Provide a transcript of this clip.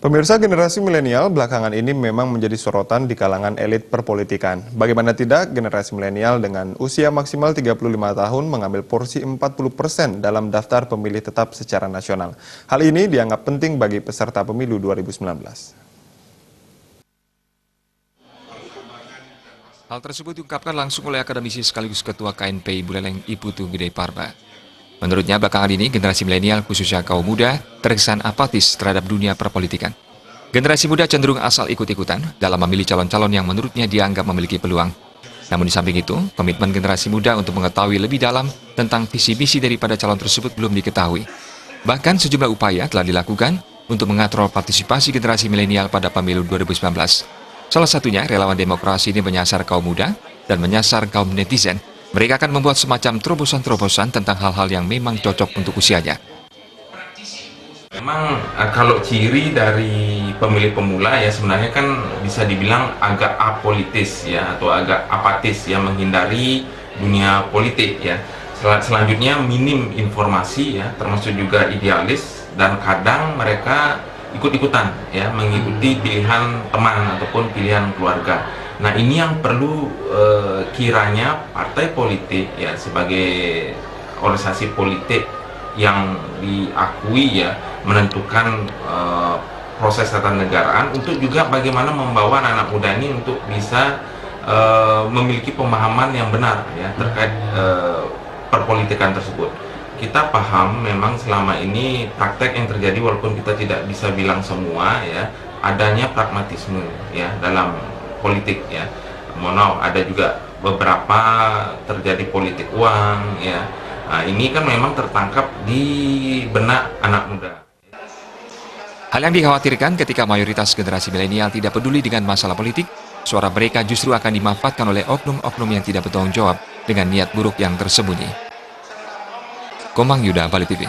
Pemirsa, generasi milenial belakangan ini memang menjadi sorotan di kalangan elit perpolitikan. Bagaimana tidak, generasi milenial dengan usia maksimal 35 tahun mengambil porsi 40% dalam daftar pemilih tetap secara nasional. Hal ini dianggap penting bagi peserta pemilu 2019. Hal tersebut diungkapkan langsung oleh akademisi sekaligus Ketua KNPI Buleleng Iputu Gede Parba. Menurutnya, belakangan ini generasi milenial khususnya kaum muda terkesan apatis terhadap dunia perpolitikan. Generasi muda cenderung asal ikut-ikutan dalam memilih calon-calon yang menurutnya dianggap memiliki peluang. Namun di samping itu, komitmen generasi muda untuk mengetahui lebih dalam tentang visi-misi daripada calon tersebut belum diketahui. Bahkan sejumlah upaya telah dilakukan untuk mengatur partisipasi generasi milenial pada pemilu 2019. Salah satunya, relawan demokrasi ini menyasar kaum muda dan menyasar kaum netizen. Mereka akan membuat semacam terobosan-terobosan tentang hal-hal yang memang cocok untuk usianya. Memang kalau ciri dari pemilih pemula ya sebenarnya kan bisa dibilang agak apolitis ya atau agak apatis ya, menghindari dunia politik ya. Selanjutnya minim informasi ya, termasuk juga idealis, dan kadang mereka ikut-ikutan ya, mengikuti pilihan teman ataupun pilihan keluarga. Nah, ini yang perlu kiranya partai politik ya sebagai organisasi politik yang diakui ya menentukan proses ketatanegaraan, untuk juga bagaimana membawa anak-anak muda ini untuk bisa memiliki pemahaman yang benar ya terkait perpolitikan tersebut. Kita paham memang selama ini praktek yang terjadi, walaupun kita tidak bisa bilang semua ya, adanya pragmatisme ya dalam politik ya. Mohon maaf, ada juga beberapa terjadi politik uang ya. Nah, ini kan memang tertangkap di benak anak muda. Hal yang dikhawatirkan ketika mayoritas generasi milenial tidak peduli dengan masalah politik, suara mereka justru akan dimanfaatkan oleh oknum-oknum yang tidak bertanggung jawab dengan niat buruk yang tersembunyi. Komang Yuda, Bali TV.